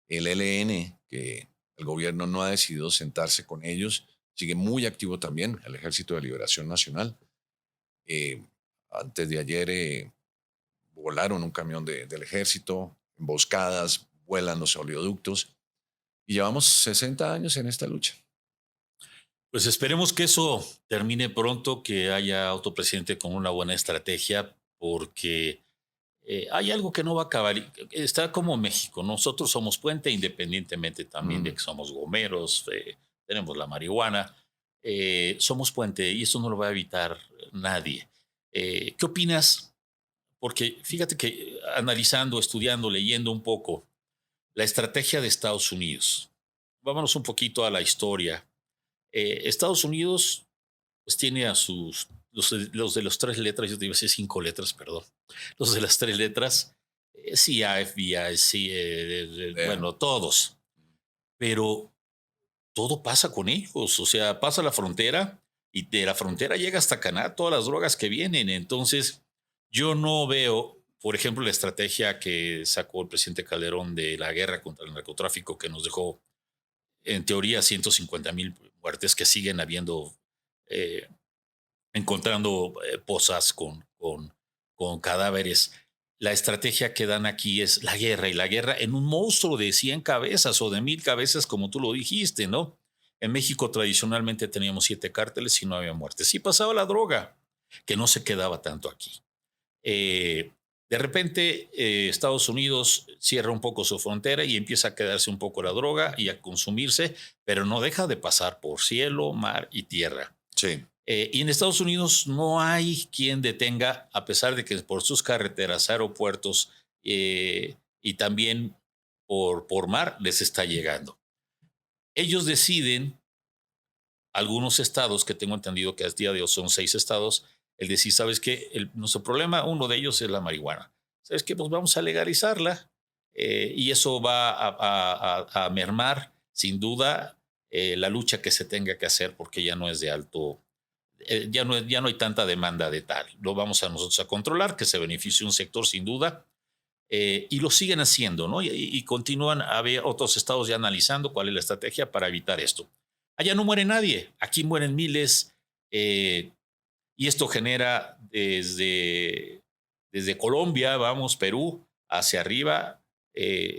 El ELN, que el gobierno no ha decidido sentarse con ellos, sigue muy activo también, el Ejército de Liberación Nacional. Antes de ayer volaron un camión del ejército, emboscadas, vuelan los oleoductos. Y llevamos 60 años en esta lucha. Pues esperemos que eso termine pronto, que haya otro presidente con una buena estrategia, porque hay algo que no va a acabar. Está como México. Nosotros somos puente, independientemente también de que somos gomeros, tenemos la marihuana. Somos puente y eso no lo va a evitar nadie. ¿Qué opinas? Porque fíjate que analizando, estudiando, leyendo un poco, la estrategia de Estados Unidos. Vámonos un poquito a la historia. Estados Unidos pues tiene a los de las tres letras, yo te iba a decir cinco letras, perdón. Los de las tres letras, CIA, FBI, bueno, todos. Pero todo pasa con ellos, o sea, pasa la frontera y de la frontera llega hasta Canadá todas las drogas que vienen. Entonces, yo no veo, por ejemplo, la estrategia que sacó el presidente Calderón de la guerra contra el narcotráfico que nos dejó, en teoría, 150,000 muertes que siguen habiendo, eh, encontrando pozas con cadáveres. La estrategia que dan aquí es la guerra, y la guerra en un monstruo de 100 cabezas o de 1000 cabezas, como tú lo dijiste, ¿no? En México tradicionalmente teníamos 7 cárteles y no había muertes. Sí pasaba la droga, que no se quedaba tanto aquí. De repente, Estados Unidos cierra un poco su frontera y empieza a quedarse un poco la droga y a consumirse, pero no deja de pasar por cielo, mar y tierra. Sí. Y en Estados Unidos no hay quien detenga, a pesar de que por sus carreteras, aeropuertos y también por mar les está llegando. Ellos deciden, algunos estados, que tengo entendido que a día de hoy son 6 estados, el decir, ¿sabes qué? Nuestro problema, uno de ellos es la marihuana. ¿Sabes qué? Pues vamos a legalizarla, y eso va a mermar, sin duda, la lucha que se tenga que hacer, porque ya no es de alto, ya no hay tanta demanda de tal. Lo vamos a nosotros a controlar, que se beneficie un sector sin duda, y lo siguen haciendo, ¿no? Y continúan a ver otros estados ya analizando cuál es la estrategia para evitar esto. Allá no muere nadie, aquí mueren miles, y esto genera desde Colombia, vamos, Perú, hacia arriba,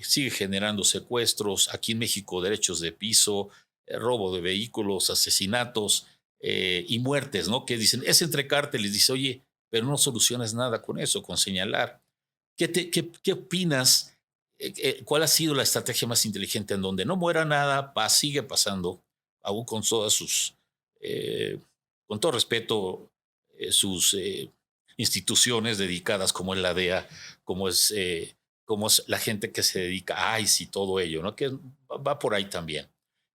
sigue generando secuestros, aquí en México derechos de piso, robo de vehículos, asesinatos y muertes, ¿no? Que dicen, es entre cárteles, dice, oye, pero no solucionas nada con eso, con señalar. ¿Qué opinas? ¿Cuál ha sido la estrategia más inteligente en donde no muera nada, sigue pasando, aún con todas con todo respeto, sus instituciones dedicadas como es la DEA, como es la gente que se dedica a ICE y todo ello, ¿no? Que va por ahí también.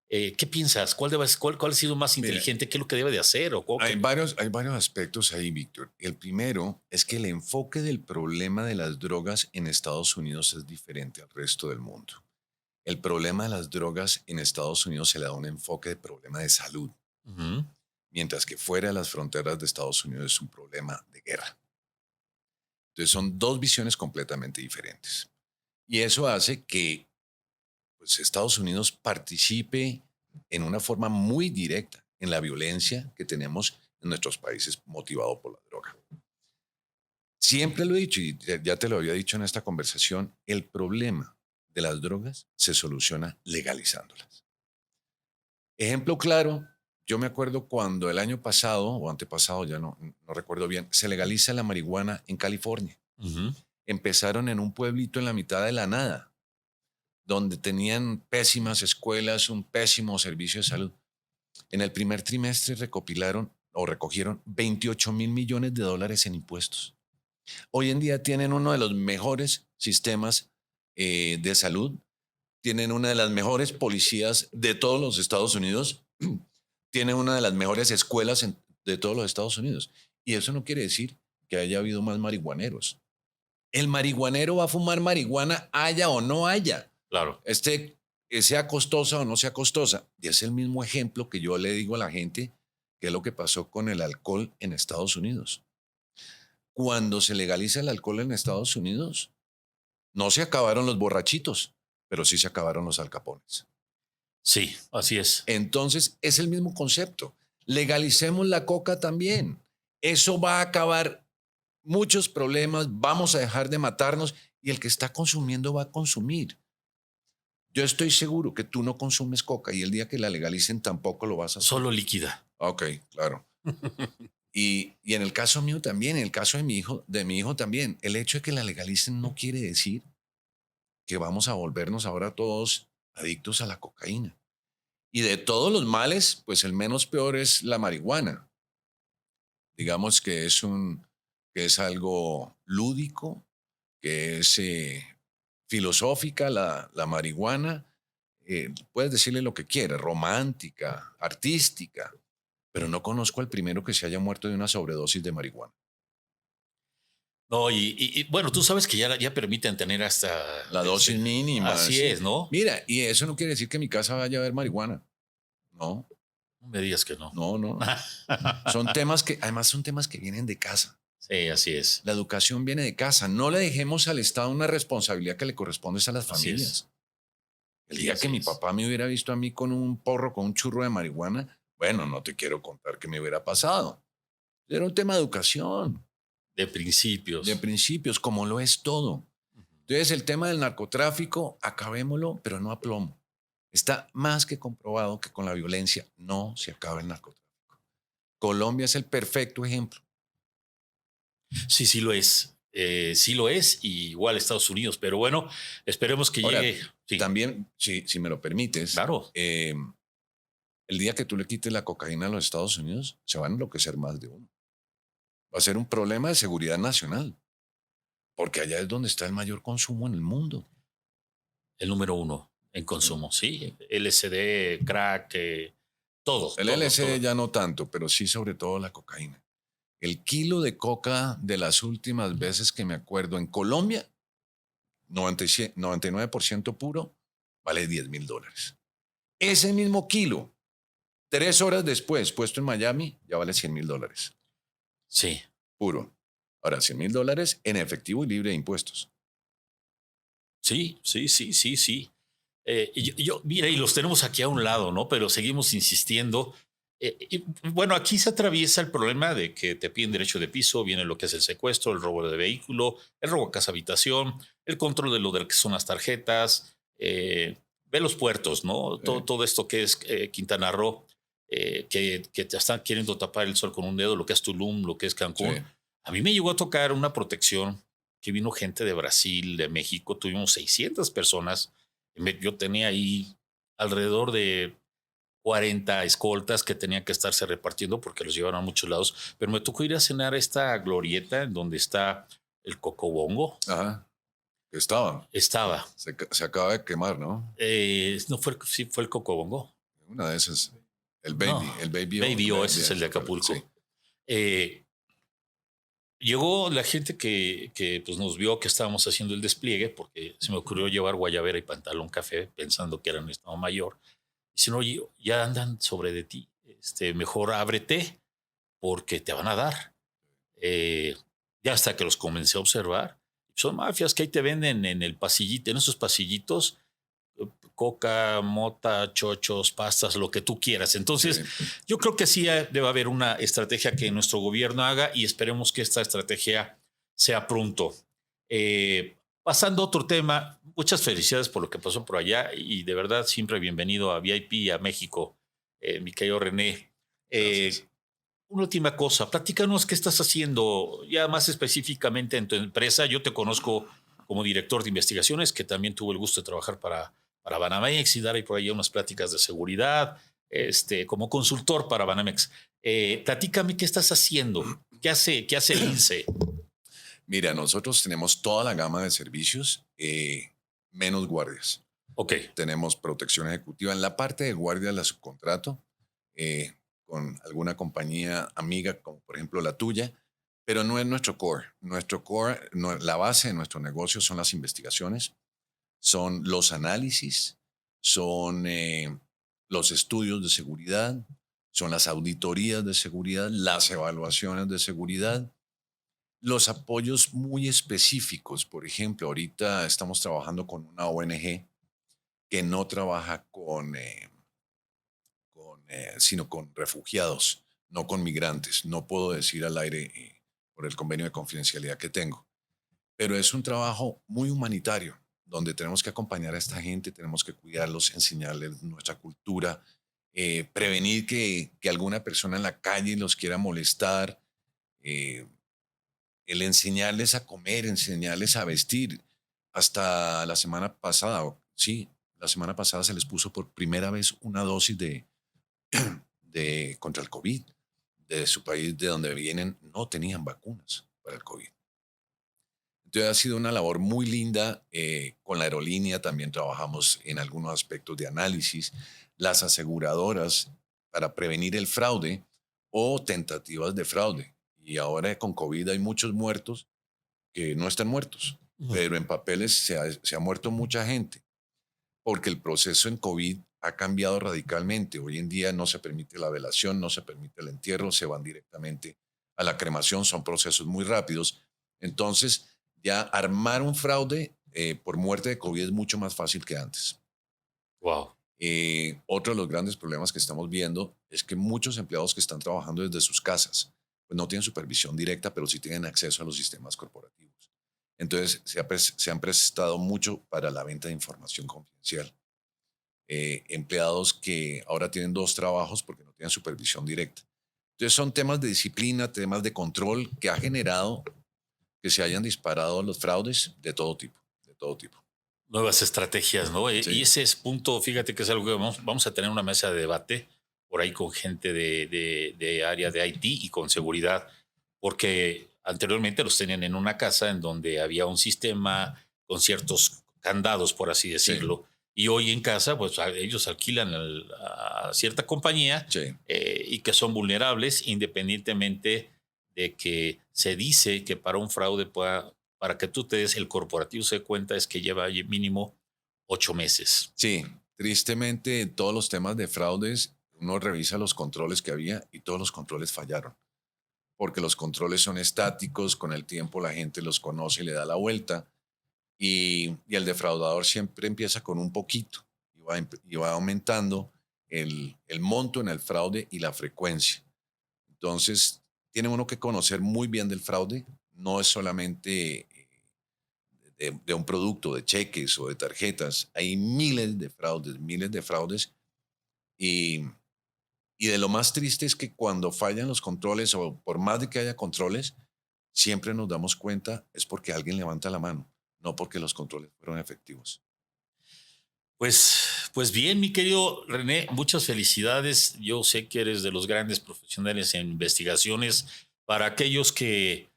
¿Qué piensas? ¿Cuál ha sido más Mira, inteligente? ¿Qué es lo que debe de hacer? hay varios aspectos ahí, Víctor. El primero es que el enfoque del problema de las drogas en Estados Unidos es diferente al resto del mundo. El problema de las drogas en Estados Unidos se le da un enfoque de problema de salud, Ujú. mientras que fuera de las fronteras de Estados Unidos es un problema de guerra. Entonces son dos visiones completamente diferentes. Y eso hace que pues, Estados Unidos participe en una forma muy directa en la violencia que tenemos en nuestros países motivado por la droga. Siempre lo he dicho y ya te lo había dicho en esta conversación, el problema de las drogas se soluciona legalizándolas. Ejemplo claro, yo me acuerdo cuando el año pasado o antepasado, ya no recuerdo bien, se legaliza la marihuana en California. Ujú. Empezaron en un pueblito en la mitad de la nada, donde tenían pésimas escuelas, un pésimo servicio de salud. En el primer trimestre recopilaron o recogieron 28 mil millones de dólares en impuestos. Hoy en día tienen uno de los mejores sistemas de salud, tienen una de las mejores policías de todos los Estados Unidos, tienen una de las mejores escuelas de todos los Estados Unidos. Y eso no quiere decir que haya habido más marihuaneros. El marihuanero va a fumar marihuana haya o no haya. Claro. Sea costosa o no sea costosa. Y es el mismo ejemplo que yo le digo a la gente que es lo que pasó con el alcohol en Estados Unidos. Cuando se legaliza el alcohol en Estados Unidos, no se acabaron los borrachitos, pero sí se acabaron los alcapones. Sí, así es. Entonces, es el mismo concepto. Legalicemos la coca también. Eso va a acabar muchos problemas, vamos a dejar de matarnos y el que está consumiendo va a consumir. Yo estoy seguro que tú no consumes coca y el día que la legalicen tampoco lo vas a hacer. Solo líquida. Ok, claro. Y en el caso mío también, en el caso de mi hijo también, el hecho de que la legalicen no quiere decir que vamos a volvernos ahora todos adictos a la cocaína. Y de todos los males, pues el menos peor es la marihuana. Digamos que es algo lúdico, que es filosófica la marihuana. Puedes decirle lo que quieras, romántica, artística, pero no conozco al primero que se haya muerto de una sobredosis de marihuana. No, y bueno, tú sabes que ya permiten tener hasta La dosis mínima. Así sí. es, ¿no? Mira, y eso no quiere decir que en mi casa vaya a haber marihuana. No, No me digas que no. no. Son temas además son temas que vienen de casa. Sí, así es. La educación viene de casa. No le dejemos al Estado una responsabilidad que le corresponde a las Así familias. es. El Sí, día así que mi es. papá me hubiera visto a mí con un porro, con un churro de marihuana, bueno, no te quiero contar qué me hubiera pasado. Era un tema de educación, De principios. de principios, como lo es todo. Ujú. Entonces, el tema del narcotráfico, acabémoslo, pero no a plomo. Está más que comprobado que con la violencia no se acaba el narcotráfico. Colombia es el perfecto ejemplo. Sí, sí lo es. Sí lo es, y igual Estados Unidos. Pero bueno, esperemos que Ahora, llegue. Sí, también, si me lo permites, claro. el día que tú le quites la cocaína a los Estados Unidos, se van a enloquecer más de uno. Va a ser un problema de seguridad nacional, porque allá es donde está el mayor consumo en el mundo. El número 1 en consumo, sí. LSD, crack, todo. El todo, LSD todo. ya no tanto, pero sí sobre todo la cocaína. El kilo de coca de las últimas veces que me acuerdo en Colombia, 99% puro, vale $10,000. Ese mismo kilo, 3 horas después, puesto en Miami, ya vale $100,000. Sí. Puro. Ahora, $100,000 en efectivo y libre de impuestos. Sí. Mira, y los tenemos aquí a un lado, ¿no? Pero seguimos insistiendo. Bueno, aquí se atraviesa el problema de que te piden derecho de piso, viene lo que es el secuestro, el robo de vehículo, el robo a casa habitación, el control de lo de que son las tarjetas, ve los puertos, ¿no? Sí. Todo esto que es Quintana Roo, que te están queriendo tapar el sol con un dedo, lo que es Tulum, lo que es Cancún. Sí. A mí me llegó a tocar una protección que vino gente de Brasil, de México, tuvimos 600 personas. Yo tenía ahí alrededor de 40 escoltas que tenían que estarse repartiendo porque los llevaron a muchos lados, pero me tocó ir a cenar a esta glorieta en donde está el Cocobongo. Ajá. Estaba. Estaba. Se acaba de quemar, ¿no? No fue, sí, fue el Cocobongo. Una de esas. El No, Baby. El Baby Baby O, ese es el de Acapulco. Sí. Llegó la gente que pues nos vio que estábamos haciendo el despliegue, porque se me ocurrió llevar guayabera y pantalón café pensando que era un estado mayor. Y si no, ya andan sobre de ti. Mejor ábrete porque te van a dar. Ya hasta que los comencé a observar. Son mafias que ahí te venden en el pasillito, en esos pasillitos, coca, mota, chochos, pastas, lo que tú quieras. Entonces, Sí. yo creo que sí debe haber una estrategia que nuestro gobierno haga y esperemos que esta estrategia sea pronto. Pasando a otro tema, muchas felicidades por lo que pasó por allá y de verdad siempre bienvenido a VIP, a México, mi querido René. Una última cosa, platícanos qué estás haciendo ya más específicamente en tu empresa. Yo te conozco como director de investigaciones, que también tuve el gusto de trabajar para Banamex y dar ahí por ahí unas pláticas de seguridad, como consultor para Banamex. Platícame qué estás haciendo, qué hace el INSE. Mira, nosotros tenemos toda la gama de servicios, menos guardias. Ok, Tenemos protección ejecutiva. En la parte de guardia la subcontrato eh, con alguna compañía amiga, como por ejemplo la tuya, pero no es nuestro core. Nuestro core, la base de nuestro negocio son las investigaciones, son los análisis, son los estudios de seguridad, son las auditorías de seguridad, las evaluaciones de seguridad, los apoyos muy específicos. Por ejemplo, ahorita estamos trabajando con una ONG que no trabaja sino con refugiados, no con migrantes. No puedo decir al aire por el convenio de confidencialidad que tengo, pero es un trabajo muy humanitario, donde tenemos que acompañar a esta gente, tenemos que cuidarlos, enseñarles nuestra cultura, prevenir que alguna persona en la calle los quiera molestar, eh, el enseñarles a comer, enseñarles a vestir. Hasta la semana pasada, sí, la semana pasada se les puso por primera vez una dosis contra el COVID. De su país, de donde vienen, no tenían vacunas para el COVID. Entonces ha sido una labor muy linda. Con la aerolínea también trabajamos en algunos aspectos de análisis. Las aseguradoras para prevenir el fraude o tentativas de fraude. Y ahora con COVID hay muchos muertos que no están muertos, ujú, pero en papeles se ha muerto mucha gente porque el proceso en COVID ha cambiado radicalmente. Hoy en día no se permite la velación, no se permite el entierro, se van directamente a la cremación, son procesos muy rápidos. Entonces, ya armar un fraude por muerte de COVID es mucho más fácil que antes. wow. Otro de los grandes problemas que estamos viendo es que muchos empleados que están trabajando desde sus casas, pues no tienen supervisión directa, pero sí tienen acceso a los sistemas corporativos. Entonces, se han prestado mucho para la venta de información confidencial. Empleados que ahora tienen dos trabajos porque no tienen supervisión directa. Entonces, son temas de disciplina, temas de control que ha generado que se hayan disparado los fraudes de todo tipo, de todo tipo. Nuevas estrategias, ¿no? Y Sí, ese es punto, fíjate que es algo que vamos a tener una mesa de debate por ahí con gente de área de IT y con seguridad, porque anteriormente los tenían en una casa en donde había un sistema con ciertos candados, por así sí, decirlo, y hoy en casa, pues ellos alquilan a cierta compañía sí. y que son vulnerables independientemente de que se dice que para un fraude pueda para que tú te des el corporativo se dé cuenta es que lleva ahí mínimo 8 meses. Sí, tristemente todos los temas de fraudes, uno revisa los controles que había y todos los controles fallaron, porque los controles son estáticos, con el tiempo la gente los conoce y le da la vuelta, y el defraudador siempre empieza con un poquito y va aumentando el monto en el fraude y la frecuencia. Entonces, tiene uno que conocer muy bien del fraude, no es solamente de un producto, de cheques o de tarjetas. Hay miles de fraudes y, y de lo más triste es que cuando fallan los controles o por más de que haya controles, siempre nos damos cuenta es porque alguien levanta la mano, no porque los controles fueron efectivos. Pues bien, mi querido René, muchas felicidades. Yo sé que eres de los grandes profesionales en investigaciones. Para aquellos que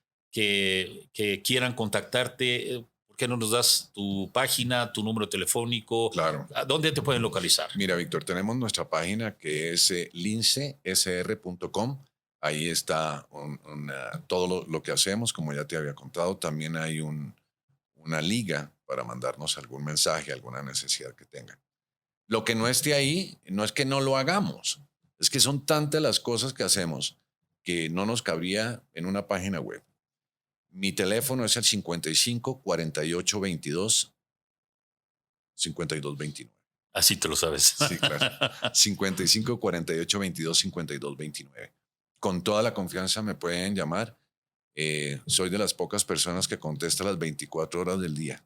quieran contactarte, ¿por qué no nos das tu página, tu número telefónico? Claro. ¿A dónde te pueden localizar? Mira, Víctor, tenemos nuestra página que es lincesr.com. Ahí está todo lo que hacemos, como ya te había contado. También hay una liga para mandarnos algún mensaje, alguna necesidad que tengan. Lo que no esté ahí no es que no lo hagamos, es que son tantas las cosas que hacemos que no nos cabría en una página web. Mi teléfono es el 55 48 22 52 29. Así te lo sabes. Sí, claro. 55 48 22 52 29. Con toda la confianza me pueden llamar. Soy de las pocas personas que contesta las 24 horas del día.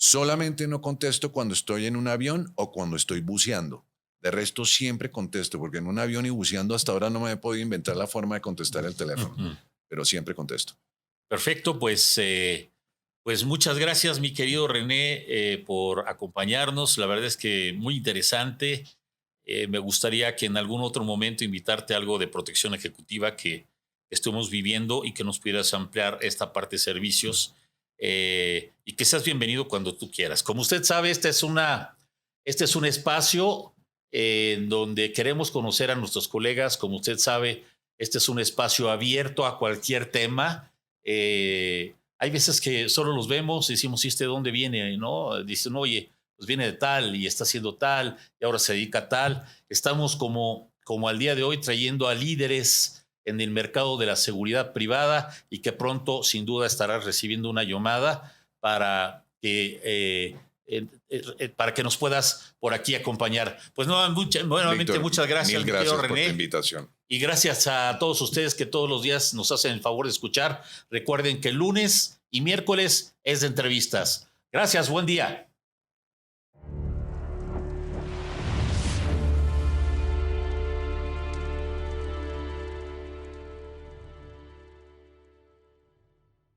Solamente no contesto cuando estoy en un avión o cuando estoy buceando. De resto siempre contesto, porque en un avión y buceando hasta ahora no me he podido inventar la forma de contestar el teléfono, Ujú. pero siempre contesto. Perfecto, pues muchas gracias, mi querido René, por acompañarnos. La verdad es que muy interesante. Me gustaría que en algún otro momento invitarte a algo de protección ejecutiva que estemos viviendo y que nos pudieras ampliar esta parte de servicios y que seas bienvenido cuando tú quieras. Como usted sabe, este es un espacio en donde queremos conocer a nuestros colegas. Como usted sabe, este es un espacio abierto a cualquier tema. Hay veces que solo los vemos y decimos, ¿y este de dónde viene? ¿No? Dicen, oye, pues viene de tal y está haciendo tal y ahora se dedica a tal. Estamos como al día de hoy trayendo a líderes en el mercado de la seguridad privada y que pronto sin duda estarás recibiendo una llamada para que nos puedas por aquí acompañar. Pues nuevamente Víctor, muchas gracias, mil gracias René, por tu invitación. y gracias a todos ustedes que todos los días nos hacen el favor de escuchar. Recuerden que lunes y miércoles es de entrevistas. Gracias, buen día.